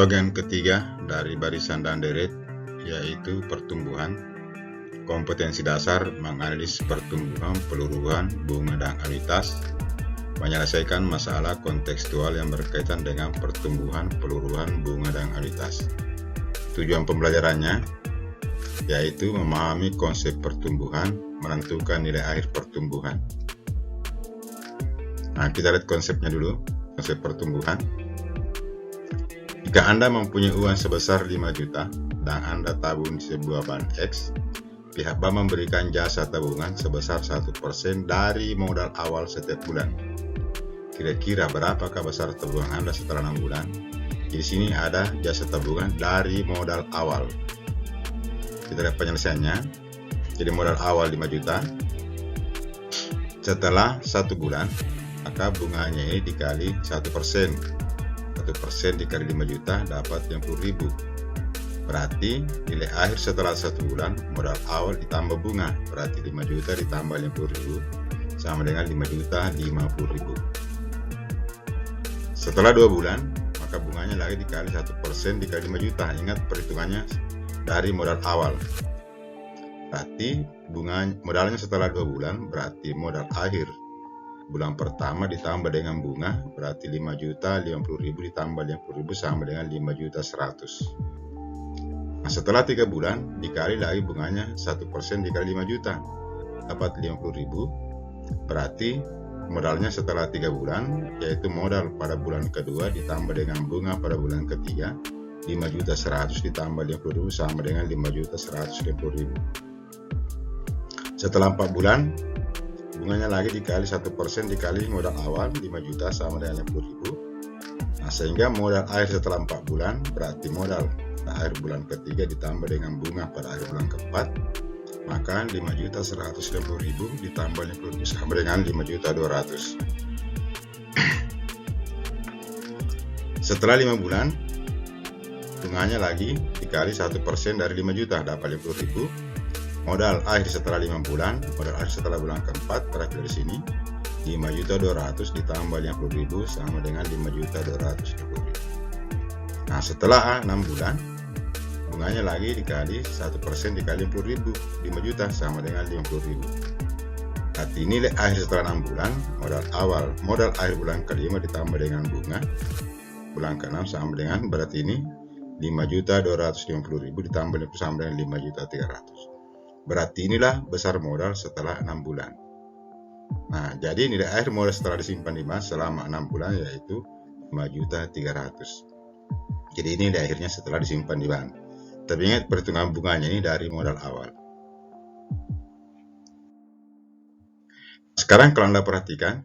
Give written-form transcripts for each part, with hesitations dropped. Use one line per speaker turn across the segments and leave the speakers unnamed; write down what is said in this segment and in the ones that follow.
Bagian ketiga dari barisan dan deret, yaitu pertumbuhan. Kompetensi dasar menganalisis pertumbuhan, peluruhan, bunga, dan akuitas. Menyelesaikan masalah kontekstual yang berkaitan dengan pertumbuhan, peluruhan, bunga, dan akuitas. Tujuan pembelajarannya yaitu memahami konsep pertumbuhan, menentukan nilai akhir pertumbuhan. Nah, kita lihat konsepnya dulu, konsep pertumbuhan. Jika Anda mempunyai uang sebesar 5 juta dan Anda tabung di sebuah bank X, pihak bank memberikan jasa tabungan sebesar 1% dari modal awal setiap bulan. Kira-kira berapakah besar tabungan Anda setelah 6 bulan? Di sini ada jasa tabungan dari modal awal. Kita lihat penyelesaiannya. Jadi modal awal 5 juta. Setelah 1 bulan, maka bunganya ini dikali 1%. 1% dikali 5 juta dapat 50.000. Berarti nilai akhir setelah 1 bulan modal awal ditambah bunga. Berarti 5 juta ditambah 50.000 sama dengan 5 juta 50.000. Setelah 2 bulan, maka bunganya lagi dikali 1% dikali 5 juta. Ingat perhitungannya dari modal awal. Berarti modalnya setelah 2 bulan berarti modal akhir bulan pertama ditambah dengan bunga, berarti 5 juta 50.000 ditambah 50.000 sama dengan 5 juta 100. Nah, setelah 3 bulan dikali lagi bunganya 1% dikali 5 juta dapat 50.000. Berarti modalnya setelah 3 bulan, yaitu modal pada bulan kedua ditambah dengan bunga pada bulan ketiga, 5 juta 100 ditambah 50.000 sama dengan 5 juta 150.000. Setelah 4 bulan bunganya lagi dikali 1% dikali modal awal 5 juta sama dengan 50.000. Nah, sehingga modal akhir setelah 4 bulan berarti modal akhir bulan ketiga ditambah dengan bunga pada akhir bulan keempat, maka 5 juta 150.000 ditambah 50.000 sama dengan 5 juta 200. Setelah 5 bulan bunganya lagi dikali 1% dari 5 juta dapat 50.000. Modal akhir setelah 5 bulan, modal akhir setelah bulan keempat berarti dari sini 5 juta 200 ditambah 50.000 sama dengan 5 juta 250.000. Nah, setelah 6 bulan bunganya lagi dikali 1% dikali 50.000, 5 juta sama dengan 50.000. Berarti nilai akhir setelah 6 bulan, modal akhir bulan kelima ditambah dengan bunga bulan ke-6 sama dengan berarti ini 5 juta 250.000 ditambah sama dengan 5 juta 300. Berarti inilah besar modal setelah 6 bulan. Nah, jadi nilai akhir modal setelah disimpan di bank selama 6 bulan yaitu 5 juta 300. Jadi ini nilai akhirnya setelah disimpan di bank. Tapi ingat perhitungan bunganya ini dari modal awal. Sekarang kalau Anda perhatikan,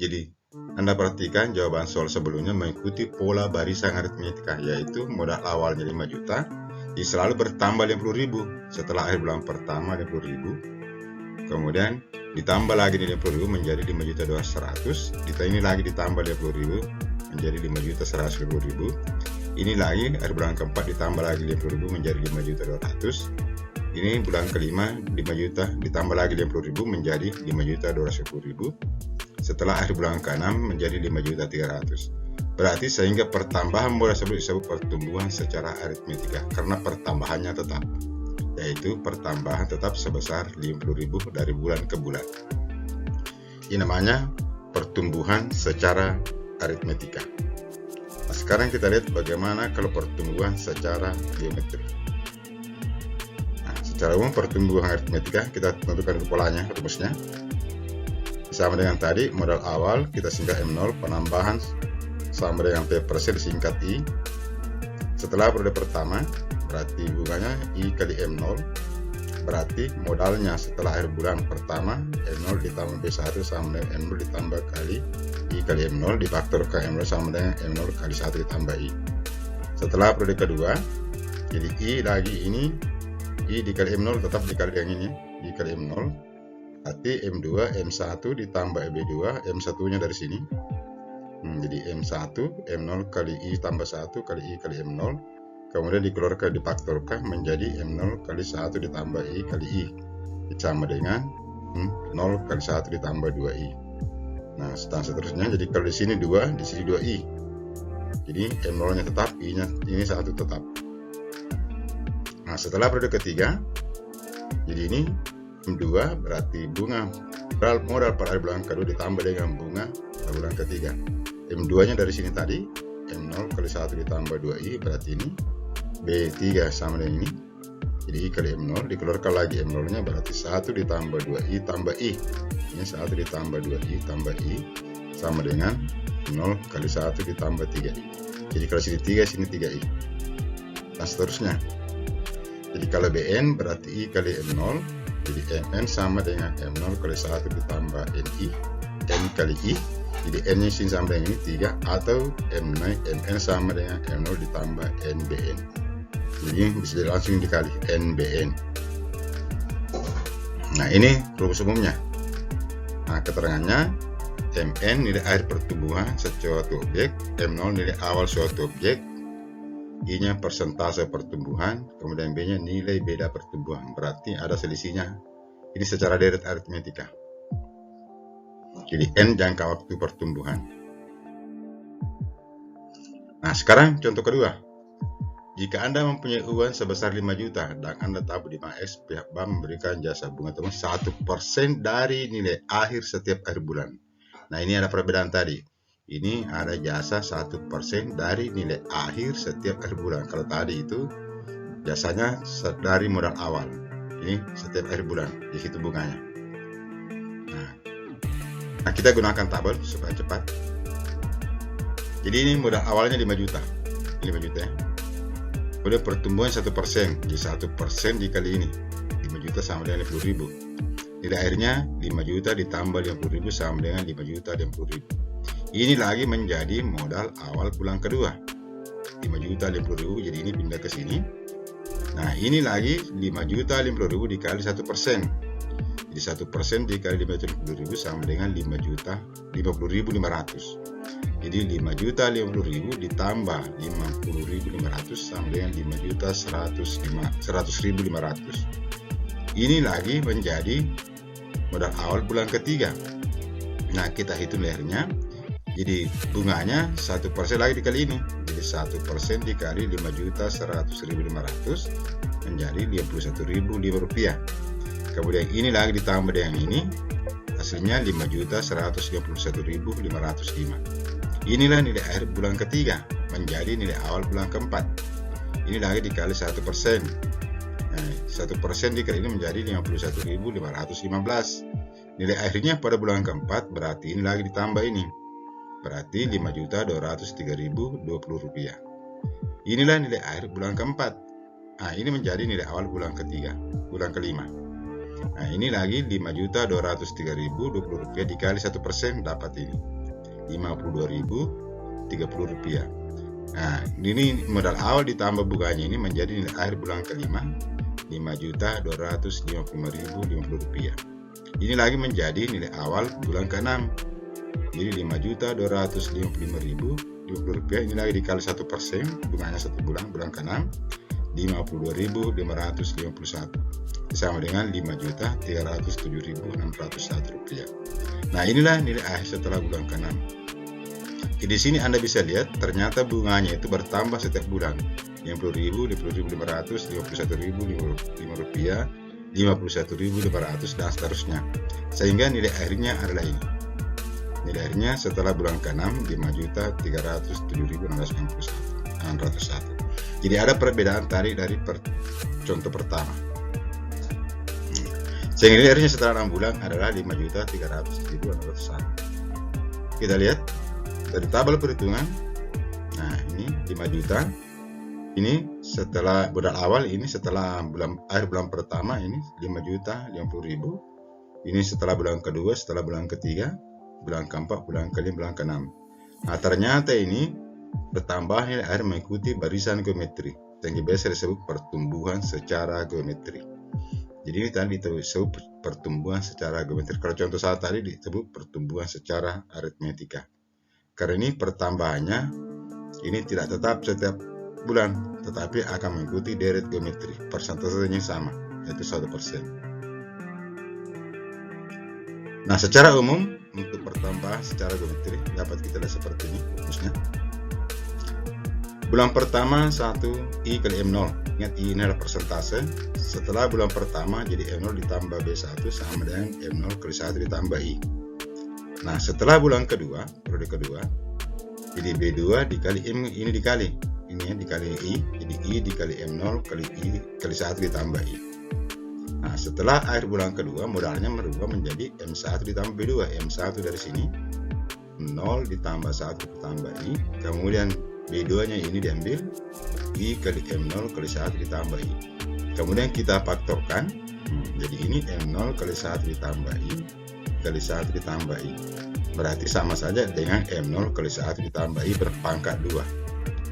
jadi Anda perhatikan jawaban soal sebelumnya mengikuti pola barisan aritmetika, yaitu modal awalnya 5 juta, jadi selalu bertambah 50.000 setelah akhir bulan pertama 50.000, kemudian ditambah lagi 50.000 menjadi 5 juta 200, ini lagi ditambah 50.000 menjadi 5 juta 150.000, ini lagi akhir bulan keempat ditambah lagi 50.000 menjadi 5 juta 200, ini bulan kelima 5 juta ditambah lagi 50.000 menjadi 5 juta 210.000, setelah akhir bulan ke-6 menjadi 5 juta 300. Berarti sehingga pertambahan modal tersebut disebut pertumbuhan secara aritmetika karena pertambahannya tetap, yaitu pertambahan tetap sebesar 50.000 dari bulan ke bulan. Ini namanya pertumbuhan secara aritmetika. Nah, sekarang kita lihat bagaimana kalau pertumbuhan secara geometri. Nah, secara umum pertumbuhan aritmetika kita tentukan polanya, rumusnya. Sama dengan tadi, modal awal kita singkat M0, penambahan sama dengan P persen disingkat I. Setelah periode pertama berarti bunganya I kali M0, berarti modalnya setelah akhir bulan pertama M0 ditambah B1 sama dengan M0 ditambah kali I kali M0 difaktor ke M0 sama dengan M0 kali 1 ditambah I. Setelah periode kedua, jadi I lagi ini, I dikali M0 tetap dikali yang ini, I kali M0, berarti M2 M1 ditambah B2, M1 nya dari sini. Jadi M1 M0 kali I tambah 1 kali I kali M0, kemudian dikeluarkan difaktorkan menjadi M0 kali 1 ditambah I kali I sama dengan 0 kali 1 ditambah 2I. Nah, seterusnya jadi kalau di sini 2, di sini 2I. Jadi M0-nya tetap, I-nya ini 1 tetap. Nah, setelah periode ketiga, jadi ini M2 berarti bunga modal per akhir bulan kedua ditambah dengan bunga pada bulan ketiga. M2-nya dari sini tadi, M0 kali 1 ditambah 2I, berarti ini B3 sama dengan ini. Jadi I kali M0, dikeluarkan lagi M0-nya berarti 1 ditambah 2I tambah I. Ini 1 ditambah 2I tambah I sama dengan 0 kali 1 ditambah 3I. Jadi kalau sini 3, sini 3I. Dan seterusnya. Jadi kalau BN berarti I kali M0. Jadi MN sama dengan M0 kali 1 ditambah NI. N kali I. Jadi N-nya sini sama dengan ini 3. Atau MN sama dengan M0 ditambah NBN. Jadi bisa langsung dikali NBN. Nah, ini rumus umumnya. Nah, keterangannya MN nilai akhir pertumbuhan suatu objek, M0 nilai awal suatu objek, I-nya persentase pertumbuhan, kemudian B-nya nilai beda pertumbuhan. Berarti ada selisihnya. Ini secara deret aritmetika. Jadi N jangka waktu pertumbuhan. Nah, sekarang contoh kedua. Jika Anda mempunyai uang sebesar 5 juta dan Anda tabur di Max, pihak bank memberikan jasa bunga tebusan 1% dari nilai akhir setiap akhir bulan. Nah, ini ada perbedaan tadi. Ini ada jasa 1% dari nilai akhir setiap akhir bulan. Kalau tadi itu jasanya dari modal awal. Ini setiap akhir bulan, di situ bunganya. Nah, kita gunakan tabel supaya cepat. Jadi ini modal awalnya 5 juta. 5 juta ya. Kemudian pertumbuhan 1%. Jadi 1% dikali ini. 5 juta sama dengan 50.000. Nilai akhirnya 5 juta ditambah 50.000 sama dengan 5 juta 50.000. Ini lagi menjadi modal awal bulan kedua. 5 juta 50.000, jadi ini pindah ke sini. Nah, ini lagi 5 juta 50.000 dikali 1%. Jadi 1% dikali 5 juta 50.000 sama dengan 5 juta 50.500. Jadi 5 juta 50.000 ditambah 50.500 sama dengan 5 juta 100.500. Ini lagi menjadi modal awal bulan ketiga. Nah, kita hitung lehernya. Jadi bunganya 1% lagi dikali ini. Jadi 1% dikali 5.100.500 menjadi 51.005 rupiah. Kemudian ini lagi ditambah dengan ini. Hasilnya 5.131.505. Inilah nilai akhir bulan ketiga menjadi nilai awal bulan keempat. Ini lagi dikali 1%. Nah, 1% dikali ini menjadi 51.515. Nilai akhirnya pada bulan keempat berarti ini lagi ditambah ini. Berarti 5.203.020 rupiah. Inilah nilai akhir bulan keempat. Nah, ini menjadi nilai awal bulan ketiga, bulan kelima. Nah, ini lagi 5.203.020 rupiah dikali 1% dapat ini 52.030 rupiah. Nah, ini modal awal ditambah bunganya ini menjadi nilai akhir bulan kelima 5.255.050 rupiah. Ini lagi menjadi nilai awal bulan ke-6. Jadi 5.255.050 rupiah. Ini lagi dikali 1%, bunganya 1 bulan, bulan ke-6 52.551 sama dengan 5.307.601 rupiah. Nah, inilah nilai akhir setelah bulan ke-6. Di sini Anda bisa lihat ternyata bunganya itu bertambah setiap bulan. 50.000, 50.500, 51.005 rupiah, 51.500 dan seterusnya. Sehingga nilai akhirnya adalah ini. Nilai akhirnya setelah bulan ke-6 5.307.601. Jadi ada perbedaan tadi dari contoh pertama. Sehingga nilai akhirnya setelah 6 bulan adalah 5.300.601. Kita lihat dari tabel perhitungan. Nah, ini 5 juta. Ini setelah modal awal, ini setelah akhir bulan pertama ini 5.050.000. Ini setelah bulan kedua, setelah bulan ketiga, bulan keempat, bulan kelima, bulan keenam. Nah, ternyata ini bertambah nilai akhir mengikuti barisan geometri yang biasa disebut pertumbuhan secara geometri. Jadi ini tadi disebut pertumbuhan secara geometri. Kalau contoh saat tadi disebut pertumbuhan secara aritmetika. Karena ini pertambahannya ini tidak tetap setiap bulan, tetapi akan mengikuti deret geometri. Persentasenya sama, yaitu 1%. Nah, secara umum untuk pertambahan secara geometri dapat kita lihat seperti ini rumusnya. Bulan pertama 1 I kali M0. Ingat I ini adalah persentase. Setelah bulan pertama jadi M0 ditambah B1 sama dengan M0 kali 1 ditambah I. Nah, setelah bulan kedua, periode kedua, jadi B2 dikali M ini dikali. Ini ya dikali I, jadi I dikali M0 kali I kali 1 ditambah I. Nah, setelah akhir bulan kedua, modalnya merubah menjadi M1 ditambah B2. M1 dari sini 0 ditambah 1 ditambah I, kemudian B2 nya ini diambil I kali M0 kali 1 ditambah I, kemudian kita faktorkan, jadi ini M0 kali 1 ditambah I kali 1 ditambah I, berarti sama saja dengan M0 kali 1 ditambah I berpangkat 2.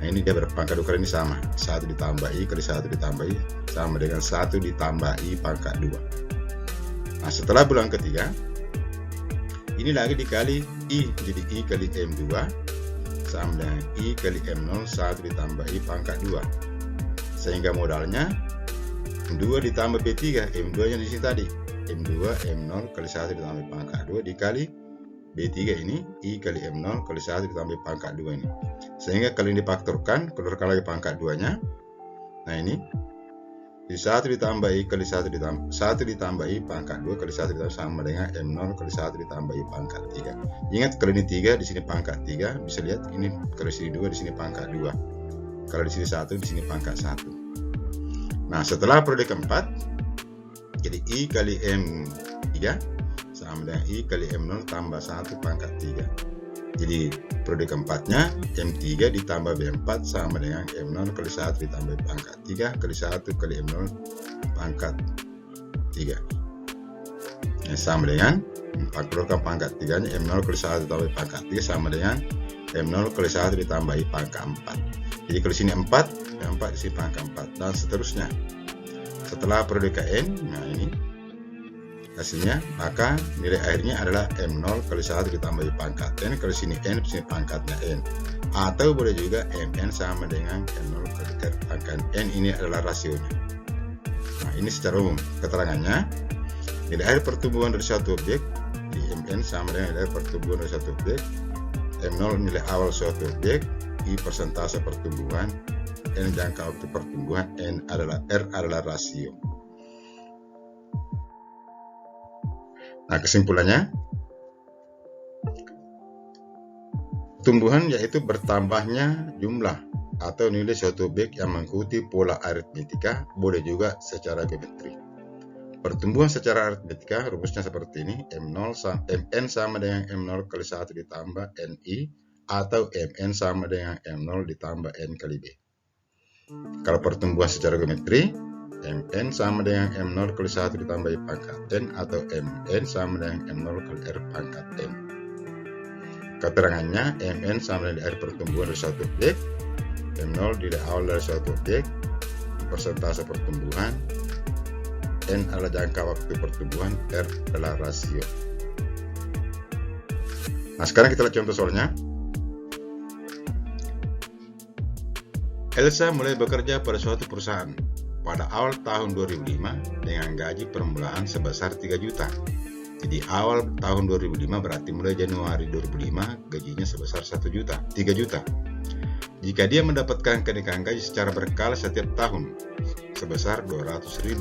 Nah, ini dia berpangkat 2 kali ini sama, 1 ditambah I kali 1 ditambah I sama dengan 1 ditambah I pangkat 2. Nah, setelah bulan ketiga ini lagi dikali I, jadi I kali M2 sama dengan I kali M0 1 ditambah I pangkat 2, sehingga modalnya M2 ditambah B3, M2 nya di sini tadi M2 M0 kali 1 ditambah pangkat 2 dikali B3 ini I kali M0 kali 1 ditambah pangkat 2 ini, sehingga kalau ini difaktorkan keluarkan lagi pangkat 2 nya. Nah, ini di 1 ditambah I kali 1 ditambah I pangkat 2 kali 1 ditambah sama dengan M0 kali 1 ditambah I pangkat 3. Ingat kalau ini 3 di sini pangkat 3, bisa lihat ini kalau di sini 2 di sini pangkat 2. Kalau di sini 1 di sini pangkat 1. Nah, setelah periode keempat jadi I kali M3 sama dengan I kali M0 tambah 1 pangkat 3. Jadi periode keempatnya M3 ditambah B4 sama dengan M0 kali 1 ditambah pangkat 3 kali 1 kali M0 pangkat 3. Yang sama dengan faktorkan pangkat 3 nya M0 kali 1 ditambah pangkat 3 sama dengan M0 kali 1 ditambah pangkat 4. Jadi kalau sini 4, M4 di sini pangkat 4 dan seterusnya. Setelah periode KN, nah ini hasilnya, maka nilai akhirnya adalah M0 kali 1 ditambah pangkat N, kalau sini N, sini pangkatnya N. Atau boleh juga Mn sama dengan M0 kali R pangkat N, ini adalah rasionya. Nah, ini secara umum keterangannya, nilai akhir pertumbuhan dari suatu objek, di Mn sama dengan nilai akhir pertumbuhan dari suatu objek, M0 nilai awal suatu objek, I persentase pertumbuhan, N jangka waktu pertumbuhan, R adalah rasio. Nah, kesimpulannya, tumbuhan yaitu bertambahnya jumlah atau nilai suatu objek yang mengikuti pola aritmetika, boleh juga secara geometri. Pertumbuhan secara aritmetika rumusnya seperti ini, Mn sama dengan M0 kali 1 ditambah Ni, atau Mn sama dengan M0 ditambah N kali B. Kalau pertumbuhan secara geometri, Mn sama dengan M0 kali 1 ditambah pangkat N, atau Mn sama dengan M0 kali R pangkat N. Keterangannya, Mn sama dengan air pertumbuhan dari suatu objek, M0 nilai awal dari suatu objek, persentase pertumbuhan, N adalah jangka waktu pertumbuhan, R adalah rasio. Nah, sekarang kita lihat contoh soalnya. Elsa mulai bekerja pada suatu perusahaan pada awal tahun 2005 dengan gaji permulaan sebesar 3 juta. Jadi awal tahun 2005 berarti mulai Januari 2005 gajinya sebesar 3 juta. Jika dia mendapatkan kenaikan gaji secara berkala setiap tahun sebesar 200.000,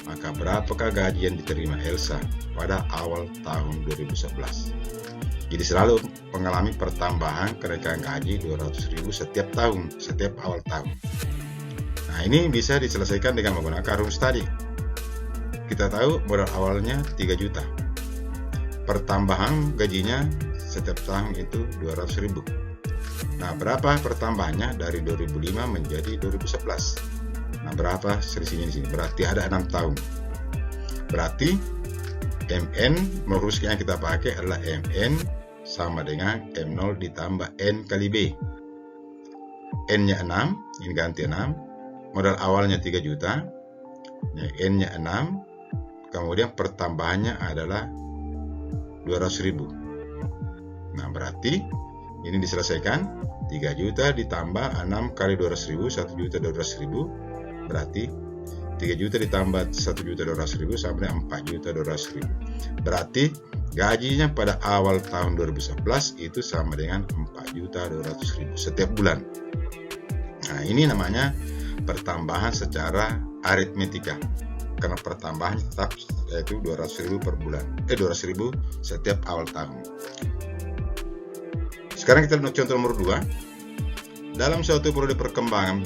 maka berapakah gaji yang diterima Elsa pada awal tahun 2011? Jadi selalu mengalami pertambahan kenaikan gaji 200.000 setiap tahun, setiap awal tahun. Nah, ini bisa diselesaikan dengan menggunakan rumus tadi. Kita tahu modal awalnya 3 juta. Pertambahan gajinya setiap tahun itu 200.000. Nah, berapa pertambahannya dari 2005 menjadi 2011? Nah, berapa selisihnya di sini? Berarti ada 6 tahun. Berarti Mn, rumus yang kita pakai adalah Mn sama dengan M0 ditambah N kali B. N-nya 6, ini ganti 6. Modal awalnya 3 juta. N-nya 6. Kemudian pertambahannya adalah 200.000. Nah, berarti ini diselesaikan. 3 juta ditambah 6 kali 200.000, 1.200.000. Berarti 3 juta ditambah 1.200.000 sama dengan 4.200.000. Berarti gajinya pada awal tahun 2011 itu sama dengan 4.200.000 setiap bulan. Nah, ini namanya pertambahan secara aritmetika. Karena pertambahan tetap yaitu 200.000 per bulan. 200.000 setiap awal tahun. Sekarang kita lihat contoh nomor 2. Dalam suatu periode perkembangan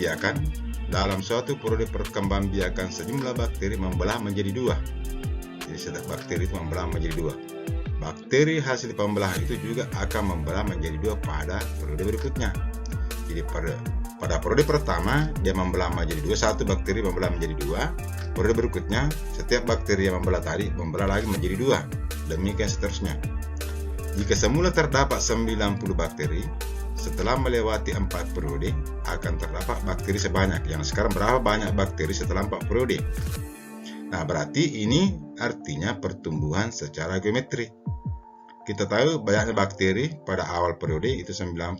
biakan, sejumlah bakteri membelah menjadi 2. Jadi setiap bakteri itu membelah menjadi 2. Bakteri hasil pembelahan itu juga akan membelah menjadi 2 pada periode berikutnya. Jadi pada periode pertama dia membelah menjadi 2, satu bakteri membelah menjadi 2. Periode berikutnya setiap bakteri yang membelah tadi membelah lagi menjadi 2. Demikian seterusnya. Jika semula terdapat 90 bakteri, setelah melewati 4 periode akan terdapat bakteri sebanyak. Yang sekarang berapa banyak bakteri setelah 4 periode? Nah, berarti ini artinya pertumbuhan secara geometri. Kita tahu banyaknya bakteri pada awal periode itu 90.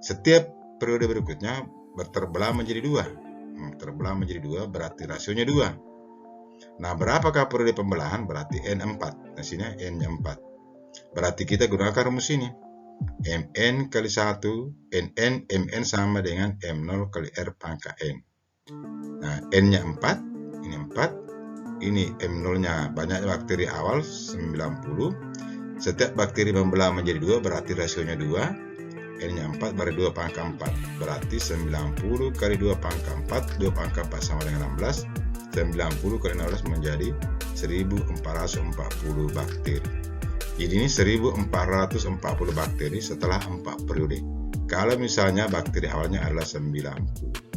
Setiap periode berikutnya terbelah menjadi 2. Terbelah menjadi 2 berarti rasionya 2. Nah, berapakah periode pembelahan? Berarti N4. Nah, sini N-nya 4. Berarti kita gunakan rumus ini. Mn kali 1 Mn sama dengan M0 kali R pangkat N. Nah, N-nya 4, ini 4. Ini M0-nya banyak bakteri awal 90. Setiap bakteri membelah menjadi 2 berarti rasionya 2. N-nya 4 berarti 2 pangkat 4. Berarti 90 kali 2 pangkat 4. 2 pangkat 4 sama dengan 16. 90 kali 16 menjadi 1440 bakteri. Jadi ini 1440 bakteri setelah 4 periode. Kalau misalnya bakteri awalnya adalah 90.